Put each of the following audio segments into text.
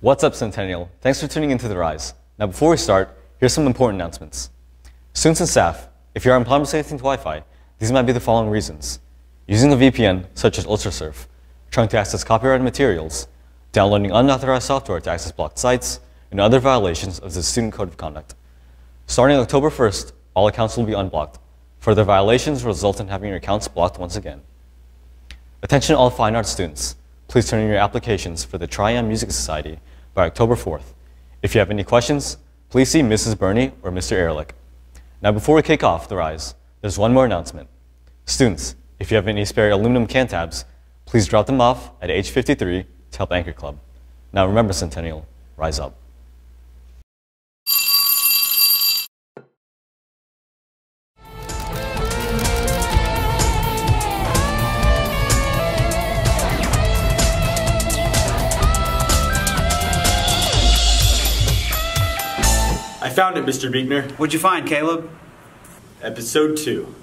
What's up, Centennial? Thanks for tuning into The Rise. Now, before we start, here's some important announcements. Students and staff, if you are on promising anything to Wi-Fi, these might be the following reasons: using a VPN, such as UltraSurf, trying to access copyrighted materials, downloading unauthorized software to access blocked sites, and other violations of the Student Code of Conduct. Starting October 1st, all accounts will be unblocked. Further violations will result in having your accounts blocked once again. Attention all fine arts students, please turn in your applications for the Triam Music Society by October 4th. If you have any questions, please see Mrs. Burney or Mr. Ehrlich. Now, before we kick off The Rise, there's one more announcement. Students, if you have any spare aluminum can tabs, please drop them off at H53 to help Anchor Club. Now remember, Centennial, rise up. I found it, Mr. Beekner. What'd you find, Caleb? Episode 2.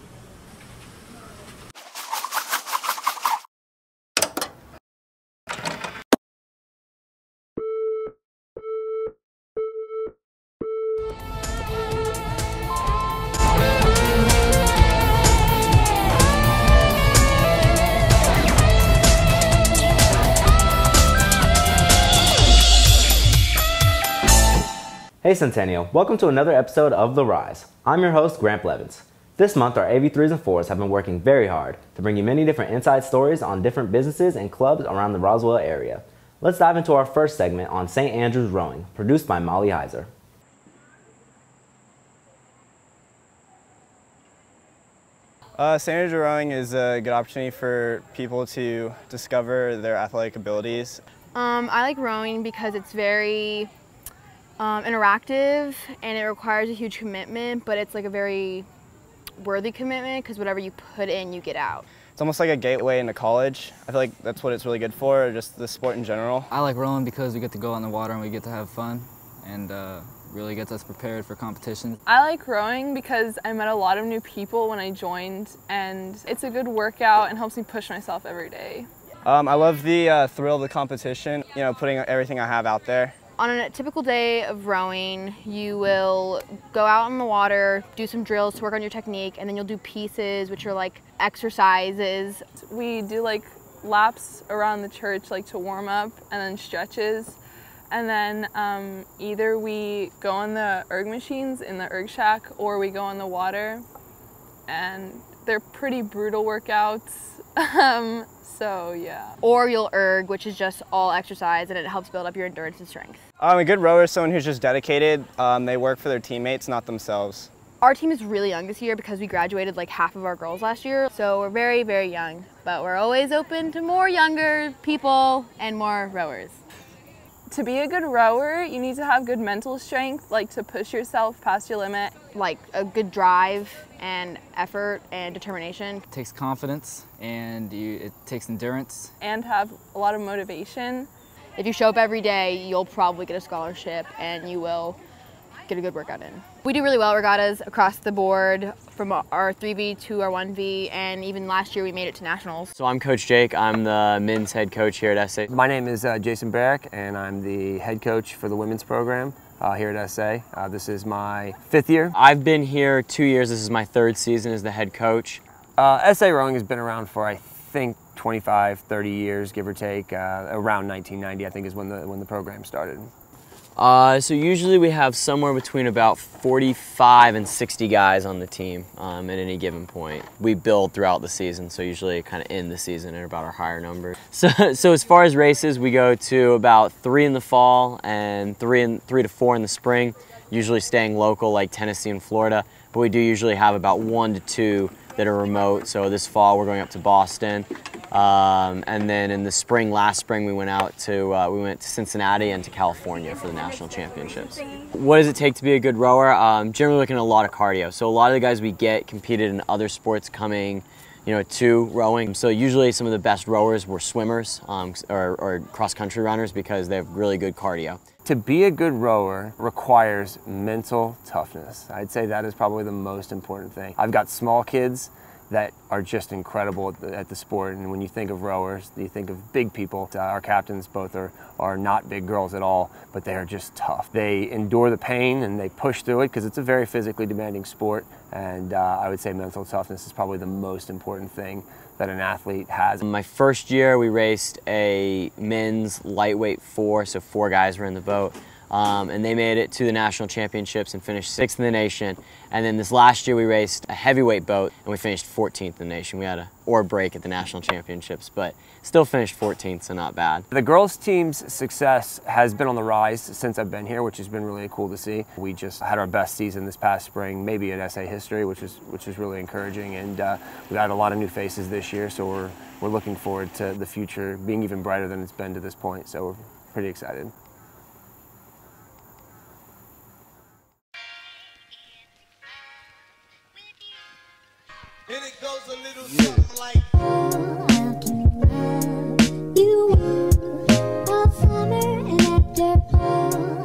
Hey Centennial, welcome to another episode of The Rise. I'm your host, Grant Blevins. This month, our AV3s and 4s have been working very hard to bring you many different inside stories on different businesses and clubs around the Roswell area. Let's dive into our first segment on St. Andrews Rowing, produced by Molly Heiser. St. Andrews Rowing is a good opportunity for people to discover their athletic abilities. I like rowing because it's very interactive and it requires a huge commitment, but it's like a very worthy commitment because whatever you put in, you get out. It's almost like a gateway into college. I feel like that's what it's really good for, just the sport in general. I like rowing because we get to go out in the water and we get to have fun and really gets us prepared for competition. I like rowing because I met a lot of new people when I joined, and it's a good workout and helps me push myself every day. I love the thrill of the competition, you know, putting everything I have out there. On a typical day of rowing, you will go out in the water, do some drills to work on your technique, and then you'll do pieces, which are like exercises. We do like laps around the church like to warm up, and then stretches. And then either we go on the erg machines in the erg shack, or we go in the water, and they're pretty brutal workouts. So yeah. Or you'll erg, which is just all exercise, and it helps build up your endurance and strength. A good rower is someone who's just dedicated. They work for their teammates, not themselves. Our team is really young this year because we graduated like half of our girls last year. So we're very, very young, but we're always open to more younger people and more rowers. To be a good rower, you need to have good mental strength, like to push yourself past your limit. Like a good drive and effort and determination. It takes confidence and it takes endurance. And have a lot of motivation. If you show up every day, you'll probably get a scholarship and you will get a good workout in. We do really well at regattas across the board, from our 3V to our 1V, and even last year we made it to nationals. So I'm Coach Jake. I'm the men's head coach here at SA. My name is Jason Barrick, and I'm the head coach for the women's program here at SA. This is my 5th year. I've been here 2 years. This is my 3rd season as the head coach. SA Rowing has been around for, I think, 25, 30 years, give or take. Around 1990, I think, is when the program started. So usually we have somewhere between about 45 and 60 guys on the team at any given point. We build throughout the season, so usually kind of end the season at about our higher numbers. So as far as races, we go to about 3 in the fall and 3 to 4 in the spring, usually staying local like Tennessee and Florida, but we do usually have about 1 to 2 that are remote. So this fall we're going up to Boston. And then in the spring, last spring, we went to Cincinnati and to California for the national championships. What does it take to be a good rower? Generally looking at a lot of cardio. So a lot of the guys we get competed in other sports coming, to rowing. So usually some of the best rowers were swimmers or cross-country runners because they have really good cardio. To be a good rower requires mental toughness. I'd say that is probably the most important thing. I've got small kids that are just incredible at the sport. And when you think of rowers, you think of big people. Our captains both are not big girls at all, but they are just tough. They endure the pain and they push through it because it's a very physically demanding sport. And I would say mental toughness is probably the most important thing that an athlete has. My first year we raced a men's lightweight 4, so 4 guys were in the boat. And they made it to the national championships and finished 6th in the nation. And then this last year we raced a heavyweight boat and we finished 14th in the nation. We had an oar break at the national championships, but still finished 14th, so not bad. The girls' team's success has been on the rise since I've been here, which has been really cool to see. We just had our best season this past spring, maybe in SA history, which is really encouraging. And we got a lot of new faces this year, so we're looking forward to the future being even brighter than it's been to this point. So we're pretty excited. And it goes a little something like you all summer and after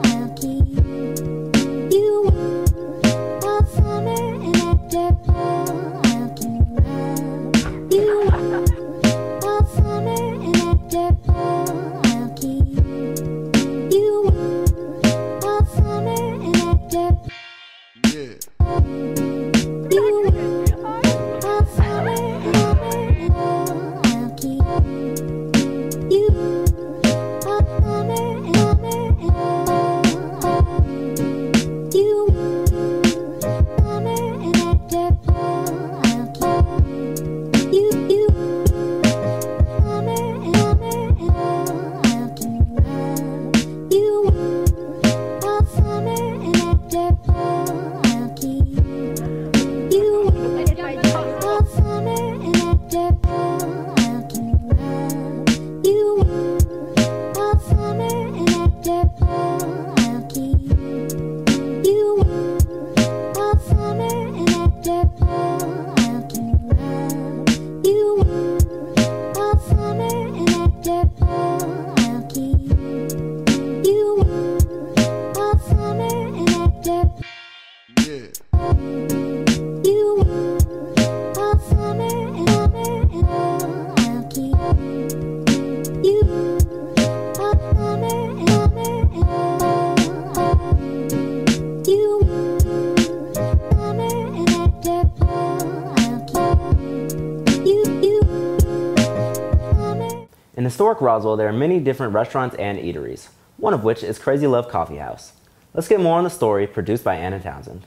I'll keep you all summer and after I'll keep you all summer and after I'll keep you all summer and after In historic Roswell, there are many different restaurants and eateries, one of which is Crazy Love Coffee House. Let's get more on the story produced by Anna Townsend.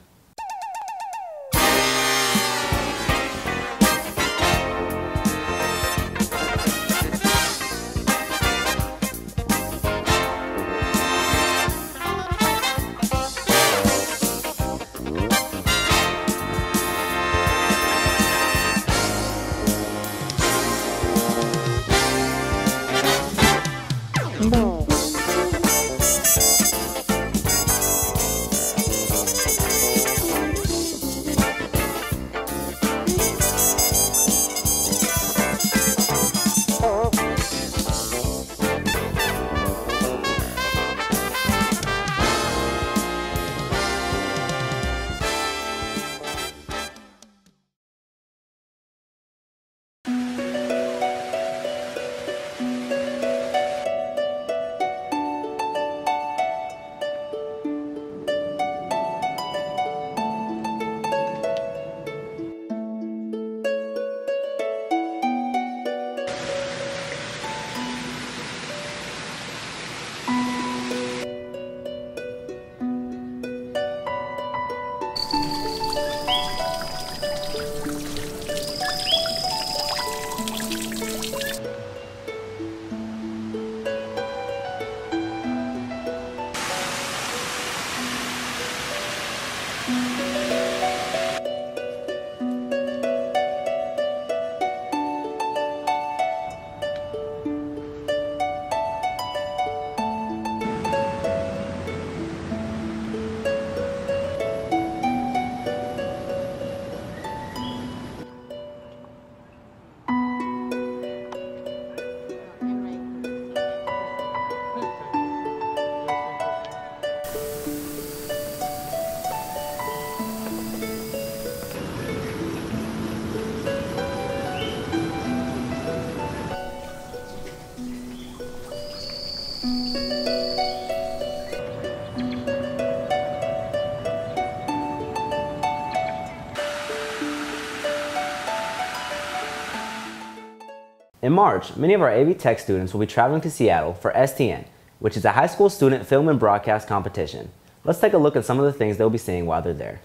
In March, many of our AV Tech students will be traveling to Seattle for STN, which is a high school student film and broadcast competition. Let's take a look at some of the things they'll be seeing while they're there.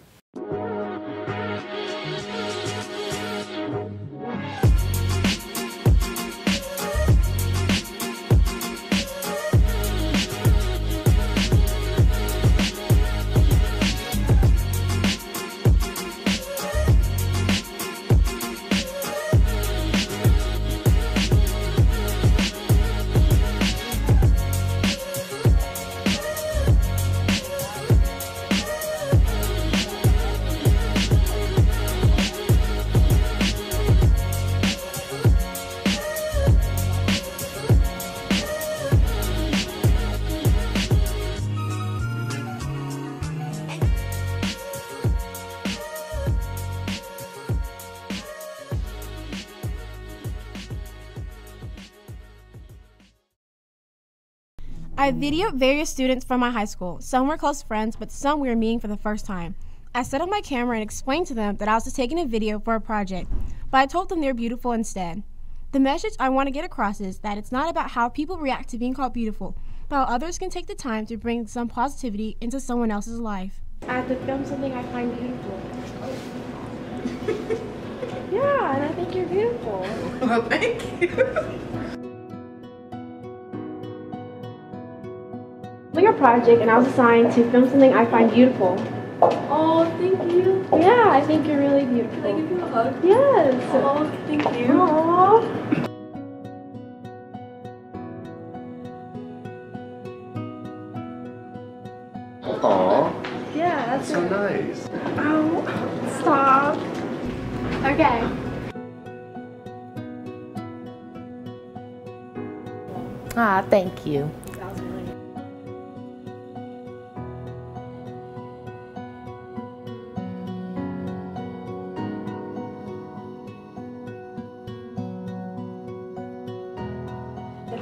I videoed various students from my high school. Some were close friends, but some we were meeting for the first time. I set up my camera and explained to them that I was just taking a video for a project, but I told them they're beautiful instead. The message I want to get across is that it's not about how people react to being called beautiful, but how others can take the time to bring some positivity into someone else's life. I have to film something I find beautiful. Yeah, and I think you're beautiful. Well, thank you. Doing a project, and I was assigned to film something I find beautiful. Oh, thank you. Yeah, I think you're really beautiful. Can I give you a hug? Yes. Oh, thank you. Aww. Aww. Yeah, that's so it. nice. Oh, stop. Okay. Ah, thank you.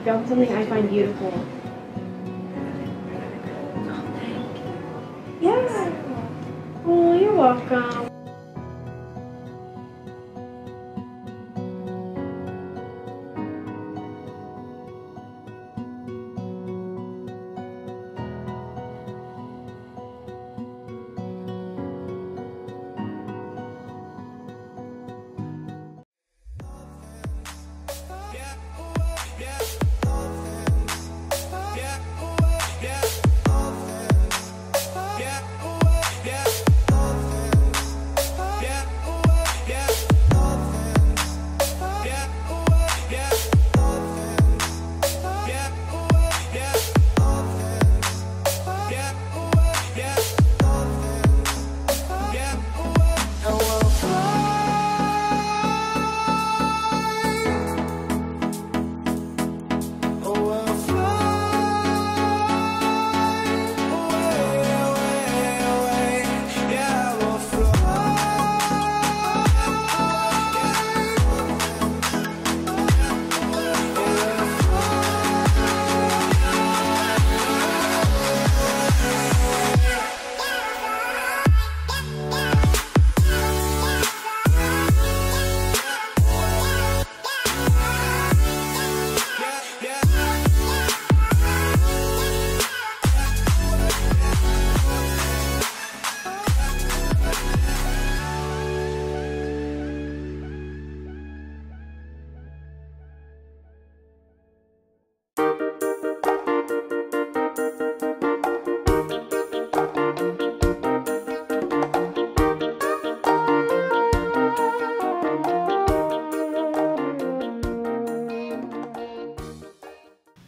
Film something I find beautiful. Oh, thank you. Yeah. Oh, you're welcome.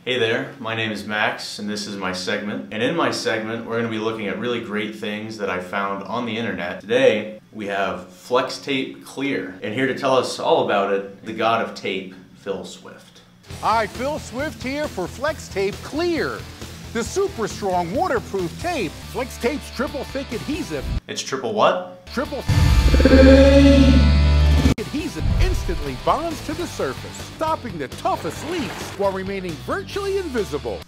Hey there, my name is Max and this is my segment. And in my segment, we're going to be looking at really great things that I found on the internet. Today, we have Flex Tape Clear. And here to tell us all about it, the god of tape, Phil Swift. Hi, Phil Swift here for Flex Tape Clear. The super strong waterproof tape. Flex Tape's triple thick adhesive. It's triple what? Triple adhesive instantly bonds to the surface, stopping the toughest leaks while remaining virtually invisible.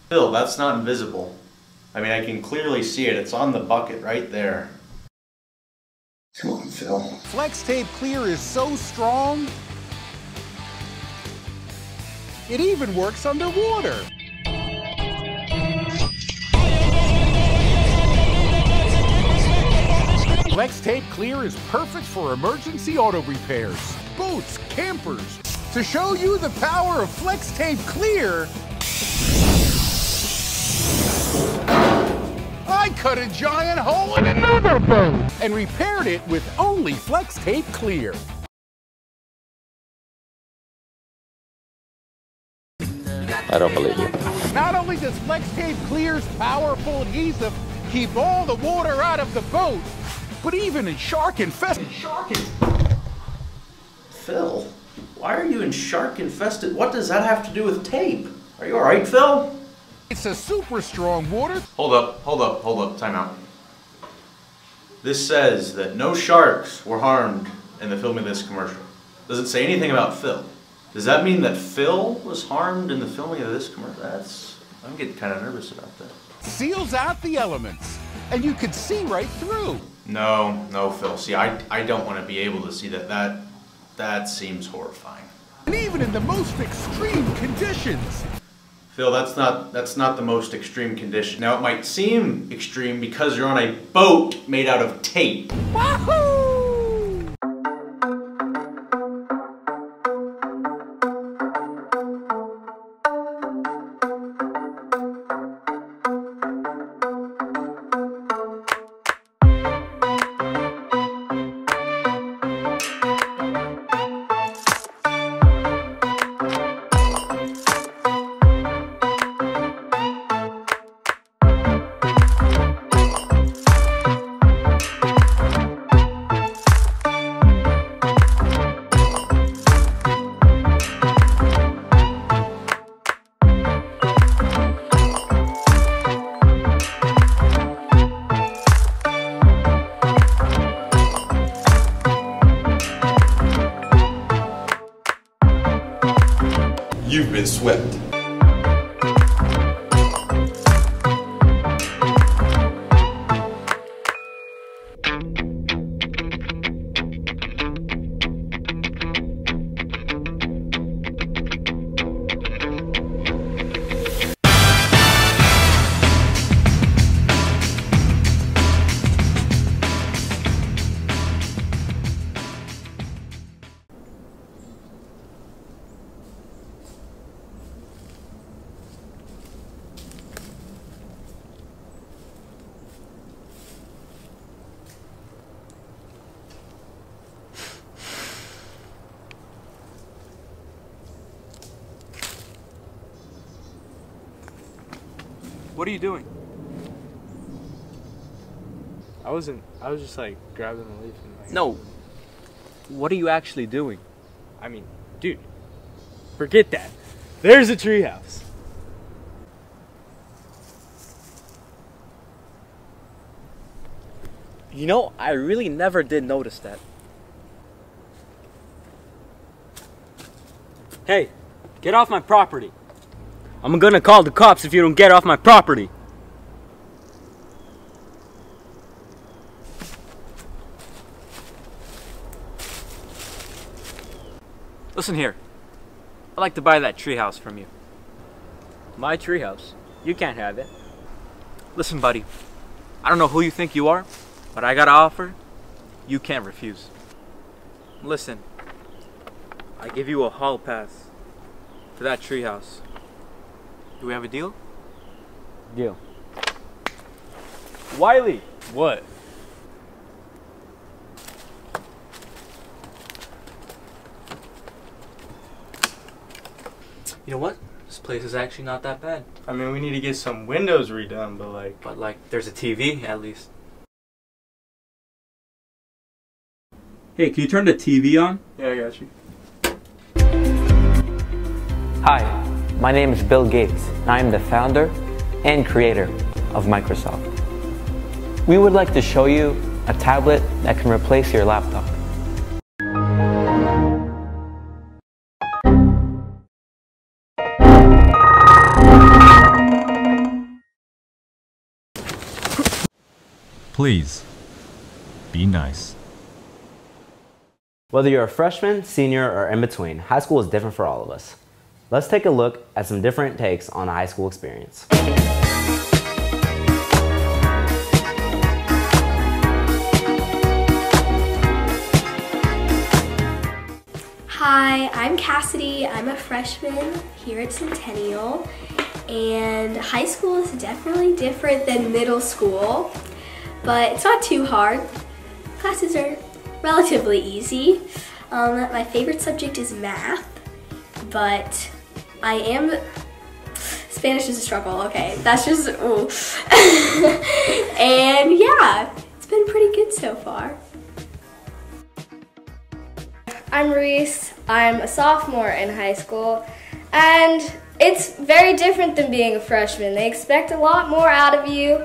Phil, that's not invisible. I mean, I can clearly see it. It's on the bucket right there. Come on, Phil. Flex Tape Clear is so strong, It even works underwater. Flex Tape Clear is perfect for emergency auto repairs, boats, campers. To show you the power of Flex Tape Clear, I cut a giant hole in another boat and repaired it with only Flex Tape Clear. I don't believe you. Not only does Flex Tape Clear's powerful adhesive keep all the water out of the boat, but even in shark-infested... Phil, why are you in shark-infested? What does that have to do with tape? Are you all right, Phil? It's a super strong water... Hold up, time out. This says that no sharks were harmed in the filming of this commercial. Does it say anything about Phil? Does that mean that Phil was harmed in the filming of this commercial? I'm getting kind of nervous about that. Seals out the elements, and you can see right through. No, Phil. See, I don't want to be able to see that. That seems horrifying. And even in the most extreme conditions. Phil, that's not the most extreme condition. Now, it might seem extreme because you're on a boat made out of tape. Wahoo! You've been swept. What are you doing? I was just like grabbing the leaf and like... No. What are you actually doing? I mean, dude, forget that. There's a treehouse. You know, I really never did notice that. Hey, get off my property. I'm gonna call the cops if you don't get off my property. Listen here. I'd like to buy that treehouse from you. My treehouse? You can't have it. Listen, buddy. I don't know who you think you are, but I got an offer you can't refuse. Listen. I give you a hall pass for that treehouse. Do we have a deal? Deal. Wiley! What? You know what? This place is actually not that bad. I mean, we need to get some windows redone, but like... there's a TV, at least. Hey, can you turn the TV on? Yeah, I got you. Hi. My name is Bill Gates, and I am the founder and creator of Microsoft. We would like to show you a tablet that can replace your laptop. Please, be nice. Whether you're a freshman, senior, or in between, high school is different for all of us. Let's take a look at some different takes on a high school experience. Hi, I'm Cassidy. I'm a freshman here at Centennial, and high school is definitely different than middle school, but it's not too hard. Classes are relatively easy. My favorite subject is math, but Spanish is a struggle, okay, that's just, ooh. And yeah, it's been pretty good so far. I'm Reese. I'm a sophomore in high school, and it's very different than being a freshman. They expect a lot more out of you.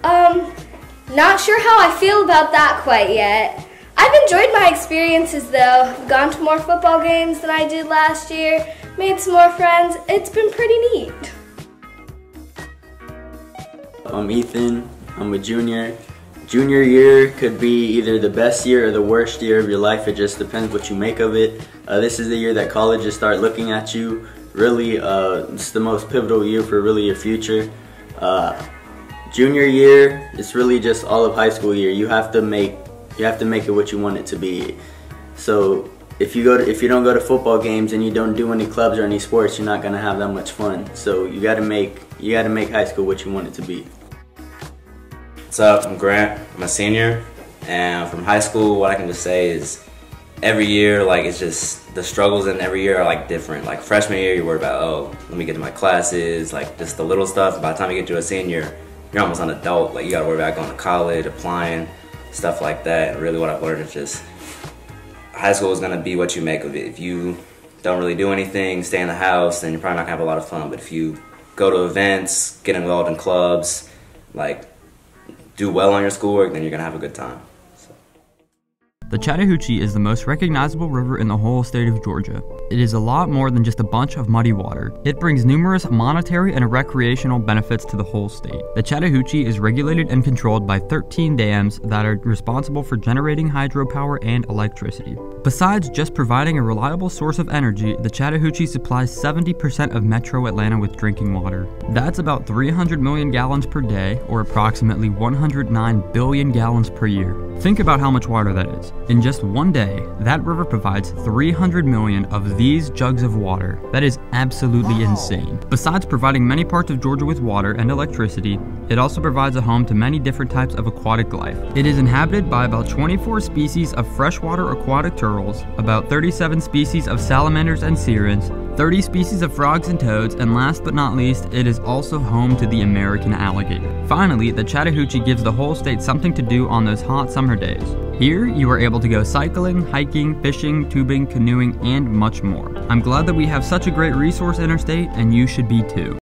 Not sure how I feel about that quite yet. I've enjoyed my experiences though. I've gone to more football games than I did last year, made some more friends. It's been pretty neat. I'm Ethan. I'm a junior. Junior year could be either the best year or the worst year of your life. It just depends what you make of it. This is the year that colleges start looking at you. Really, it's the most pivotal year for really your future. Junior year, it's really just all of high school year. You have to make it what you want it to be. So if you don't go to football games and you don't do any clubs or any sports, you're not gonna have that much fun. So you gotta make high school what you want it to be. What's up? I'm Grant. I'm a senior, and from high school, what I can just say is every year, like, it's just the struggles in every year are like different. Like freshman year, you're worried about, oh, let me get to my classes, like just the little stuff. By the time you get to a senior, you're almost an adult. Like you gotta worry about going to college, applying, stuff like that. And really, what I've learned is just high school is gonna be what you make of it. If you don't really do anything, stay in the house, then you're probably not gonna have a lot of fun. But if you go to events, get involved in clubs, like do well on your schoolwork, then you're gonna have a good time. The Chattahoochee is the most recognizable river in the whole state of Georgia. It is a lot more than just a bunch of muddy water. It brings numerous monetary and recreational benefits to the whole state. The Chattahoochee is regulated and controlled by 13 dams that are responsible for generating hydropower and electricity. Besides just providing a reliable source of energy, the Chattahoochee supplies 70% of Metro Atlanta with drinking water. That's about 300 million gallons per day, or approximately 109 billion gallons per year. Think about how much water that is. In just one day, that river provides 300 million of these jugs of water. That is absolutely insane. Besides providing many parts of Georgia with water and electricity, it also provides a home to many different types of aquatic life. It is inhabited by about 24 species of freshwater aquatic turtles, about 37 species of salamanders and sirens, 30 species of frogs and toads, and last but not least, it is also home to the American alligator. Finally, the Chattahoochee gives the whole state something to do on those hot summer days. Here, you are able to go cycling, hiking, fishing, tubing, canoeing, and much more. I'm glad that we have such a great resource in our state, and you should be too.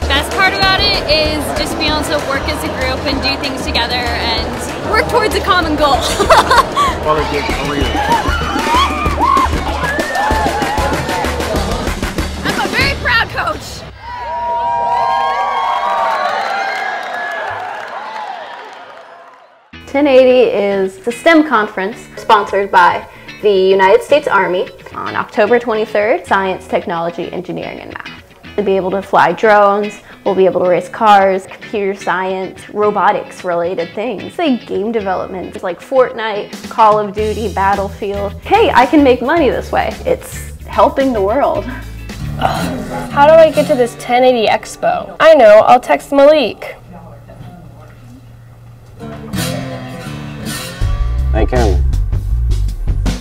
Best part about it is just being able to work as a group and do things together and work towards a common goal. What a good career. Coach. .1080 is the STEM conference sponsored by the United States Army on October 23rd, Science, Technology, Engineering, and Math. We'll be able to fly drones, we'll be able to race cars, computer science, robotics related things, like game development, like Fortnite, Call of Duty, Battlefield. Hey, I can make money this way. It's helping the world. How do I get to this 1080 Expo? I know, I'll text Malik. Hey Cameron,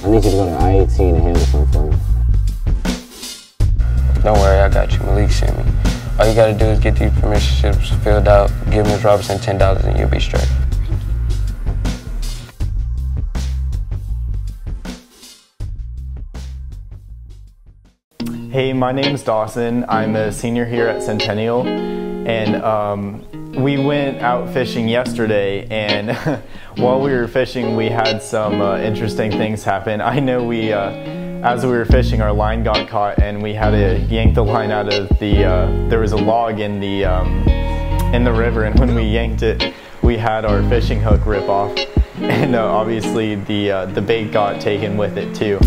I need you to go to IAT and handle something for me. Don't worry, I got you. Malik sent me. All you gotta do is get these permission slips filled out, give Ms. Robertson $10 and you'll be straight. Hey, my name's Dawson. I'm a senior here at Centennial, and we went out fishing yesterday, and while we were fishing we had some interesting things happen. I know as we were fishing, our line got caught and we had to yank the line out of the, there was a log in the river, and when we yanked it, we had our fishing hook rip off, and obviously the bait got taken with it too.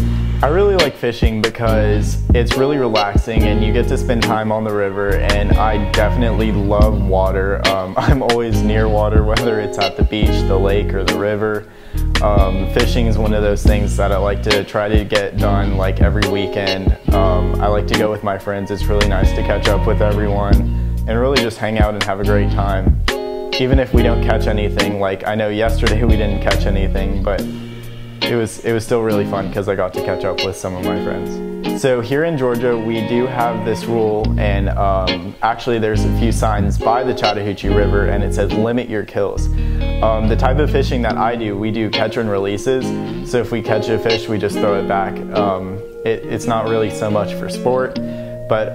I really like fishing because it's really relaxing and you get to spend time on the river, and I definitely love water. I'm always near water, whether it's at the beach, the lake, or the river. Fishing is one of those things that I like to try to get done like every weekend. I like to go with my friends. It's really nice to catch up with everyone and really just hang out and have a great time. Even if we don't catch anything, like I know yesterday we didn't catch anything, but it was still really fun because I got to catch up with some of my friends. So here in Georgia, we do have this rule, and actually there's a few signs by the Chattahoochee River, and it says limit your kills. The type of fishing that I do, we do catch and releases. So if we catch a fish, we just throw it back. It's not really so much for sport, but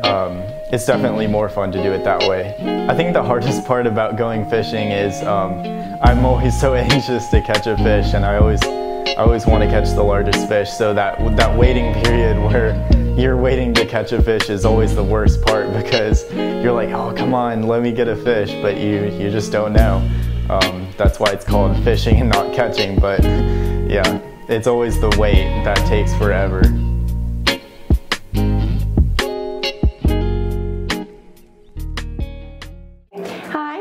it's definitely more fun to do it that way. I think the hardest part about going fishing is I'm always so anxious to catch a fish, and I always want to catch the largest fish, so that waiting period where you're waiting to catch a fish is always the worst part, because you're like, oh come on, let me get a fish, but you just don't know. That's why it's called fishing and not catching, but yeah, it's always the wait that takes forever.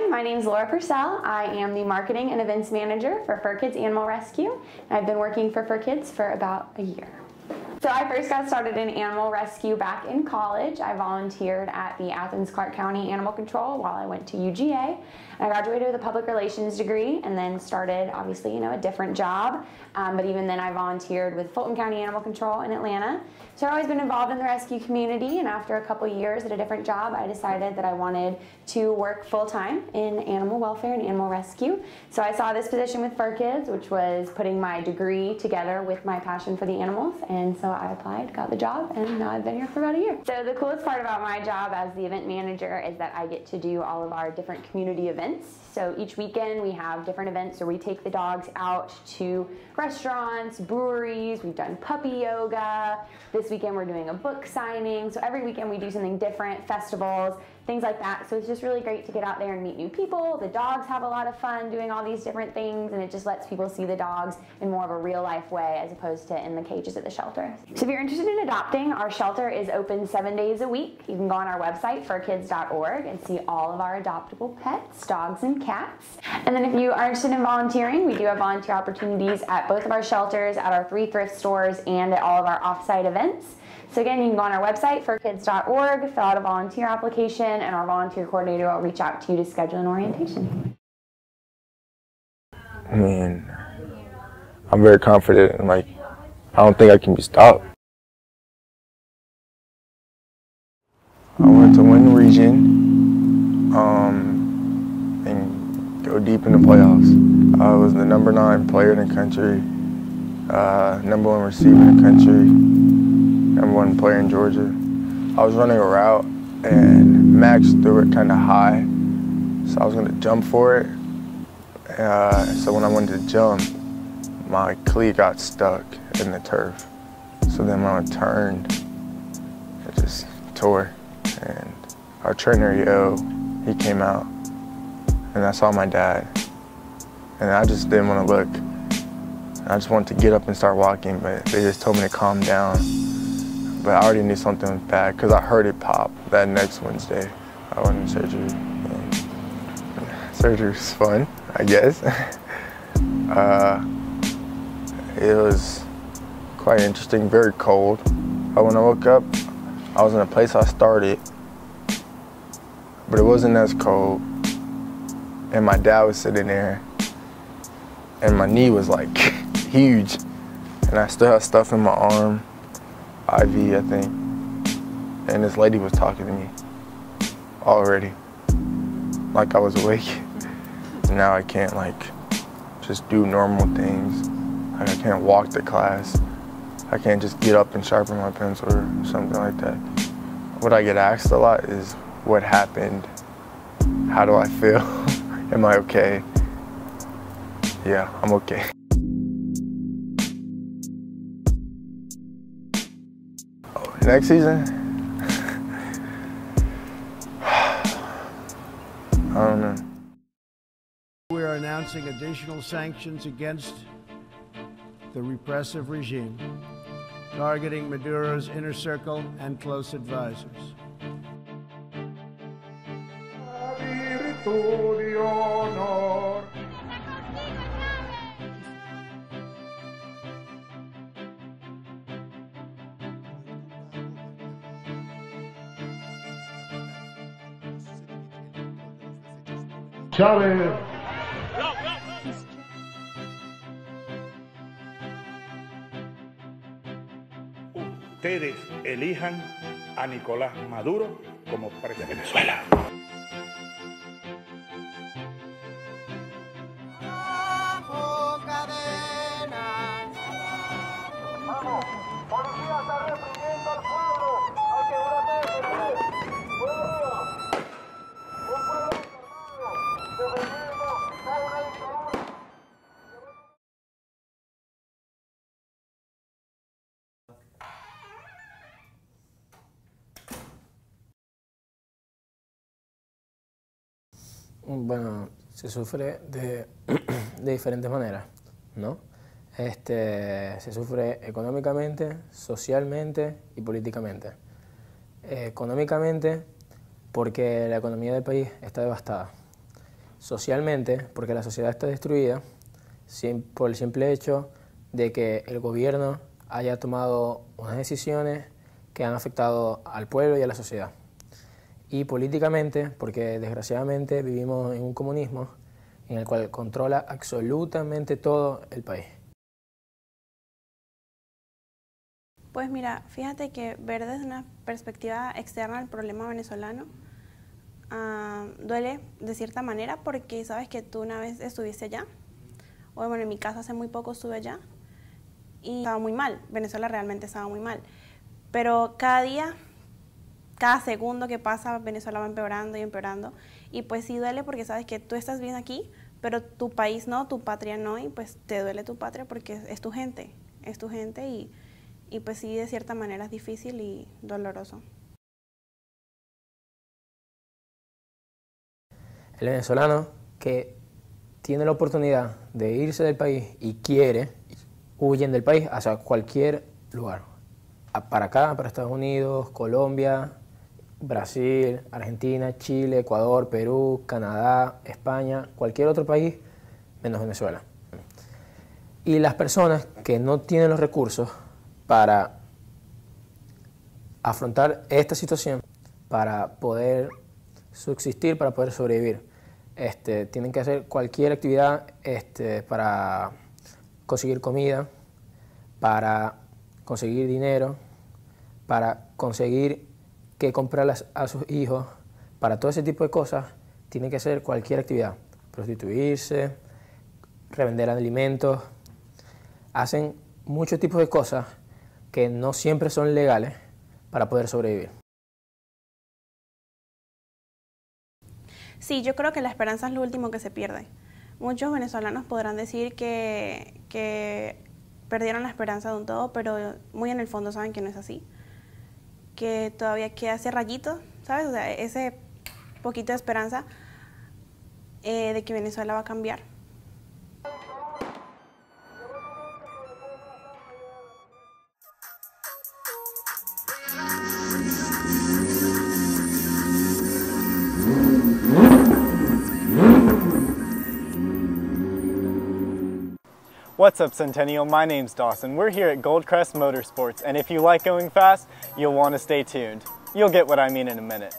My name is Laura Purcell. I am the Marketing and Events Manager for Fur Kids Animal Rescue. I've been working for Fur Kids for about a year. So I first got started in animal rescue back in college. I volunteered at the Athens-Clarke County Animal Control while I went to UGA. I graduated with a public relations degree and then started, obviously, a different job. But even then I volunteered with Fulton County Animal Control in Atlanta. So I've always been involved in the rescue community, and after a couple years at a different job, I decided that I wanted to work full-time in animal welfare and animal rescue. So I saw this position with Fur Kids, which was putting my degree together with my passion for the animals, and so I applied, got the job, and now I've been here for about a year. So the coolest part about my job as the event manager is that I get to do all of our different community events. So each weekend we have different events where we take the dogs out to restaurants, breweries, we've done puppy yoga. This weekend we're doing a book signing. So every weekend we do something different, festivals, things like that. So it's just really great to get out there and meet new people. The dogs have a lot of fun doing all these different things, and it just lets people see the dogs in more of a real life way as opposed to in the cages at the shelter. So if you're interested in adopting, our shelter is open 7 days a week. You can go on our website, furkids.org, and see all of our adoptable pets, dogs and cats. And then if you are interested in volunteering, we do have volunteer opportunities at both of our shelters, at our 3 thrift stores, and at all of our off-site events. So again, you can go on our website, furkids.org, fill out a volunteer application, and our volunteer coordinator will reach out to you to schedule an orientation. I mean, I'm very confident, and I don't think I can be stopped. I want to win the region and go deep in the playoffs. I was the #9 player in the country, #1 receiver in the country, #1 player in Georgia. I was running a route and Max threw it kind of high, so I was going to jump for it. So when I wanted to jump, my cleat got stuck in the turf. So then when I turned, it just tore. And our trainer, Yo, he came out, and I saw my dad. And I just didn't want to look. I just wanted to get up and start walking, but they just told me to calm down. But I already knew something was bad because I heard it pop that next Wednesday. I went in surgery. And surgery was fun, I guess. It was quite interesting, very cold. But when I woke up, I was in a place I started, but it wasn't as cold. And my dad was sitting there, and my knee was like huge. And I still had stuff in my arm. IV, I think, and this lady was talking to me already, like I was awake. Now I can't just do normal things. Like I can't walk to class. I can't just get up and sharpen my pencil or something like that. What I get asked a lot is, what happened? How do I feel? Am I okay? Yeah, I'm okay. Next season? I don't know. Where announcing additional sanctions against the repressive regime, targeting Maduro's inner circle and close advisors. Chávez. Ustedes elijan a Nicolás Maduro como presidente de Venezuela. Policía está reprimiendo al pueblo. Hay que protegerse. ¡Pueblo! Un pueblo informado. Defendiendo a una dictadura. Bueno, se sufre de diferentes maneras, ¿no? Se sufre económicamente, socialmente y políticamente. Económicamente, porque la economía del país está devastada. Socialmente, porque la sociedad está destruida por el simple hecho de que el gobierno haya tomado unas decisiones que han afectado al pueblo y a la sociedad. Y políticamente, porque desgraciadamente vivimos en un comunismo en el cual controla absolutamente todo el país. Pues mira, fíjate que ver desde una perspectiva externa el problema venezolano duele de cierta manera porque sabes que tú una vez estuviste allá, o bueno, en mi caso hace muy poco estuve allá y estaba muy mal, Venezuela realmente estaba muy mal, pero cada día, cada segundo que pasa Venezuela va empeorando y empeorando y pues sí duele porque sabes que tú estás bien aquí, pero tu país no, tu patria no y pues te duele tu patria porque es tu gente y pues sí, de cierta manera es difícil y doloroso. El venezolano que tiene la oportunidad de irse del país y quiere, huyen del país hacia cualquier lugar. Para acá, para Estados Unidos, Colombia, Brasil, Argentina, Chile, Ecuador, Perú, Canadá, España, cualquier otro país menos Venezuela. Y las personas que no tienen los recursos para afrontar esta situación, para poder subsistir, para poder sobrevivir, tienen que hacer cualquier actividad para conseguir comida, para conseguir dinero, para conseguir qué comprarles a sus hijos, para todo ese tipo de cosas, tienen que hacer cualquier actividad, prostituirse, revender alimentos, hacen muchos tipos de cosas que no siempre son legales para poder sobrevivir. Sí, yo creo que la esperanza es lo último que se pierde. Muchos venezolanos podrán decir que perdieron la esperanza de un todo, pero muy en el fondo saben que no es así. Que todavía queda ese rayito, ¿sabes? O sea, ese poquito de esperanza de que Venezuela va a cambiar. What's up, Centennial? My name's Dawson. We're here at Goldcrest Motorsports, and if you like going fast, you'll want to stay tuned. You'll get what I mean in a minute.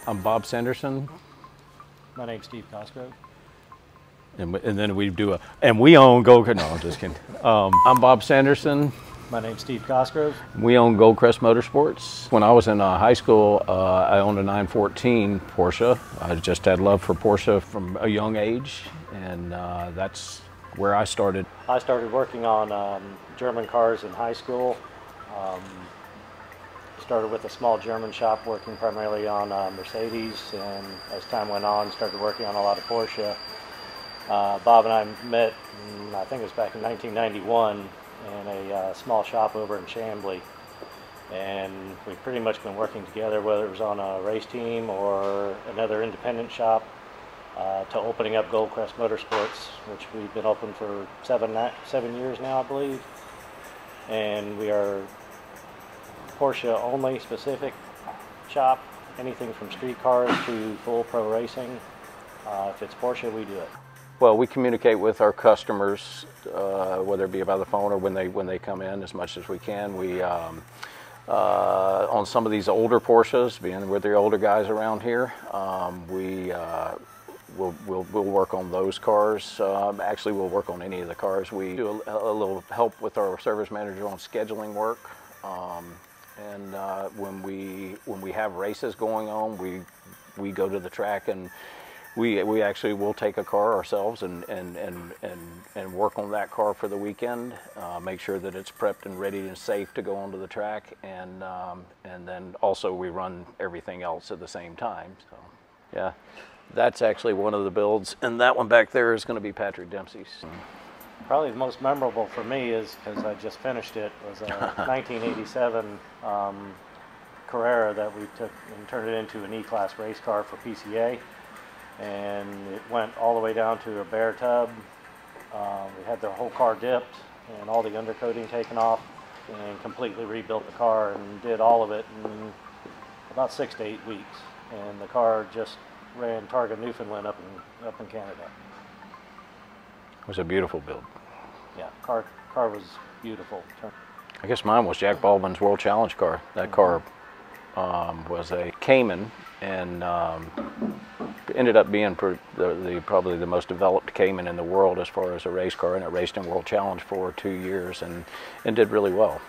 I'm Bob Sanderson. My name's Steve Cosgrove. And then we do and we own Gold. No, I'm just kidding. I'm Bob Sanderson. My name's Steve Cosgrove. We own Goldcrest Motorsports. When I was in high school, I owned a 914 Porsche. I just had love for Porsche from a young age, and that's where I started. I started working on German cars in high school. Started with a small German shop working primarily on Mercedes, and as time went on, started working on a lot of Porsche. Bob and I met, I think it was back in 1991, in a small shop over in Chambly, and we've pretty much been working together, whether it was on a race team or another independent shop, to opening up Goldcrest Motorsports, which we've been open for 7 years now, I believe, and we are Porsche only specific shop, anything from street cars to full pro racing. If it's Porsche, we do it. Well, we communicate with our customers, whether it be by the phone or when they come in, as much as we can. We on some of these older Porsches, being we're the older guys around here, we'll work on those cars. Actually, we'll work on any of the cars. We do a little help with our service manager on scheduling work. And when we have races going on, we go to the track, and we actually will take a car ourselves and work on that car for the weekend. Make sure that it's prepped and ready and safe to go onto the track, and then also we run everything else at the same time. So yeah, that's actually one of the builds, and that one back there is going to be Patrick Dempsey's. Probably the most memorable for me is, because I just finished it, was a 1987 Carrera that we took and turned it into an E-Class race car for PCA. And it went all the way down to a bare tub. We had the whole car dipped and all the undercoating taken off, and completely rebuilt the car and did all of it in about 6 to 8 weeks. And the car just ran Targa Newfoundland up in Canada. It was a beautiful build. Yeah, car was beautiful. I guess mine was Jack Baldwin's World Challenge car. That car was a Cayman, and ended up being probably the most developed Cayman in the world as far as a race car, and it raced in World Challenge for 2 years and did really well.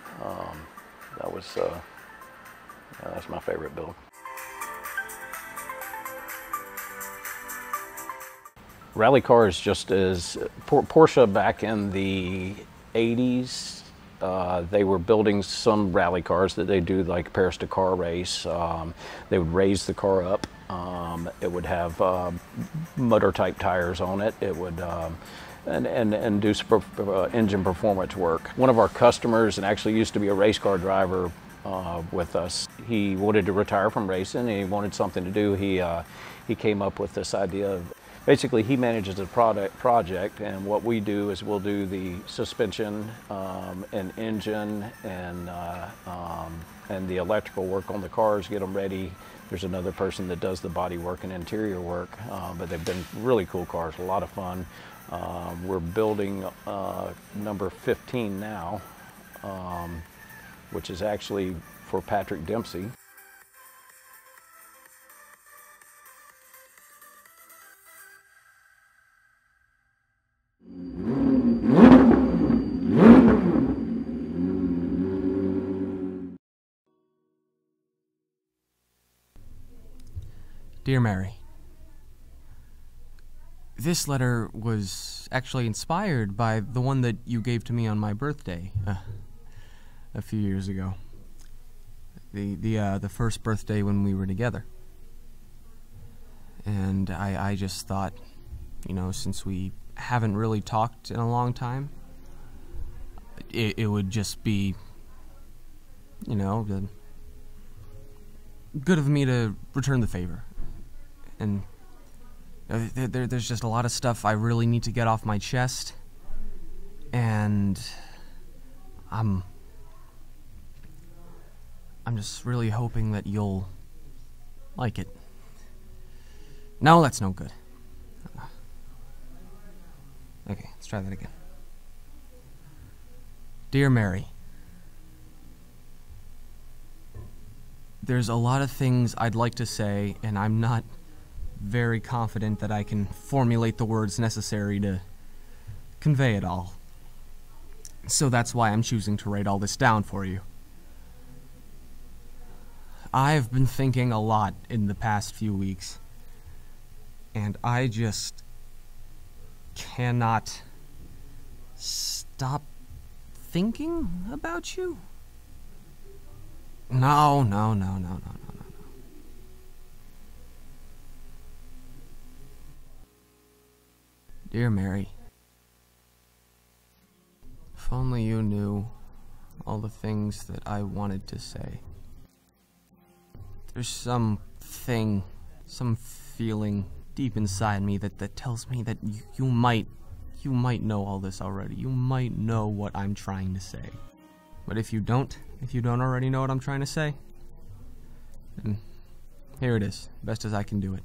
That's my favorite build. Rally cars, just as Porsche back in the 80s, they were building some rally cars that they do like Paris-Dakar race. They would raise the car up. It would have motor type tires on it. It would and do some engine performance work. One of our customers, and actually used to be a race car driver with us, he wanted to retire from racing and he wanted something to do. He came up with this idea of, basically, he manages a project, and what we do is we'll do the suspension and engine and the electrical work on the cars, get them ready. There's another person that does the body work and interior work, but they've been really cool cars, a lot of fun. We're building number 15 now, which is actually for Patrick Dempsey. Dear Mary, this letter was actually inspired by the one that you gave to me on my birthday a few years ago. The first birthday when we were together. And I just thought, you know, since we haven't really talked in a long time, it would just be, you know, good of me to return the favor. And there's just a lot of stuff I really need to get off my chest, and I'm just really hoping that you'll like it. No, that's no good. Okay, let's try that again. Dear Mary, There's a lot of things I'd like to say, and I'm not very confident that I can formulate the words necessary to convey it all. So that's why I'm choosing to write all this down for you. I've been thinking a lot in the past few weeks, and I just cannot stop thinking about you. No. Dear Mary, if only you knew all the things that I wanted to say. There's some feeling deep inside me that tells me that you might know all this already. You might know what I'm trying to say. But if you don't already know what I'm trying to say, then here it is, best as I can do it.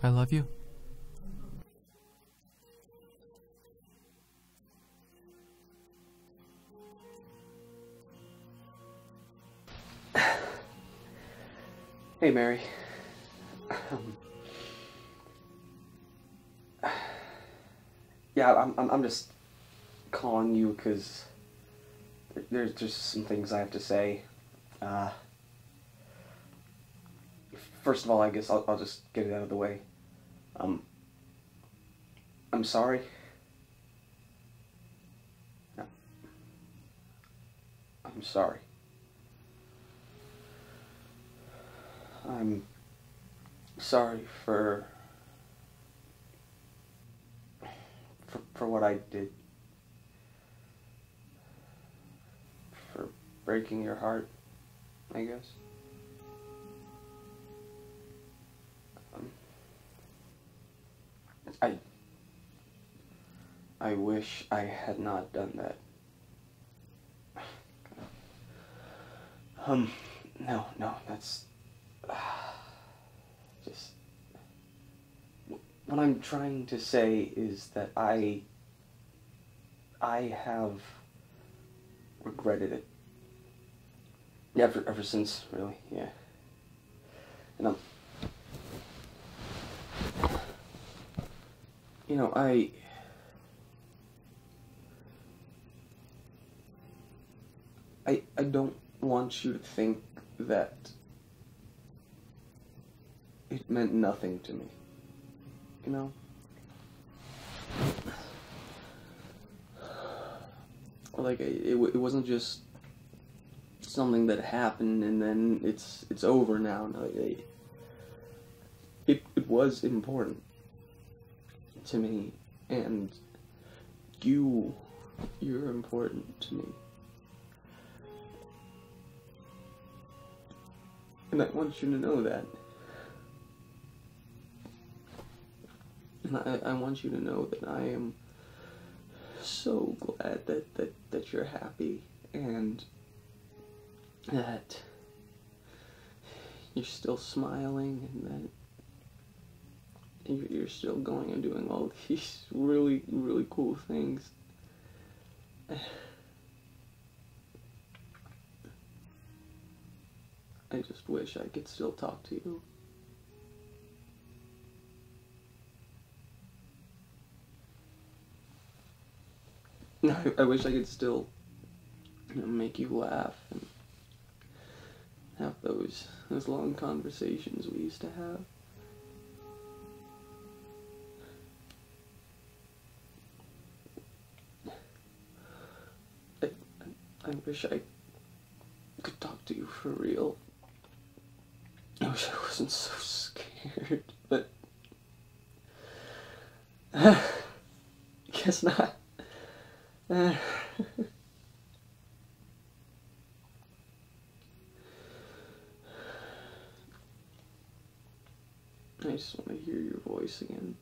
I love you. Hey, Mary. Yeah, I'm just calling you because there's just some things I have to say. First of all, I guess I'll just get it out of the way. I'm sorry. I'm sorry. I'm sorry for what I did. For breaking your heart, I guess. I wish I had not done that. No, that's just what I'm trying to say is that I have regretted it. Yeah, ever since, really, yeah. And you know, I don't want you to think that it meant nothing to me, you know? Like, it wasn't just something that happened and then it's over now. No, it was important to me, and you're important to me. And I want you to know that. And I want you to know that I am so glad that you're happy and that you're still smiling and that you're still going and doing all these really, really cool things. I just wish I could still talk to you. I wish I could still, you know, make you laugh and have those long conversations we used to have. I wish I could talk to you for real. I wish I wasn't so scared, but guess not. I just want to hear your voice again.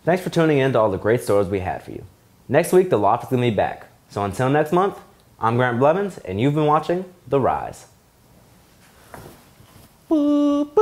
Thanks for tuning in to all the great stories we had for you. Next week, The Loft is going to be back. So until next month, I'm Grant Blevins, and you've been watching The Rise. Boop,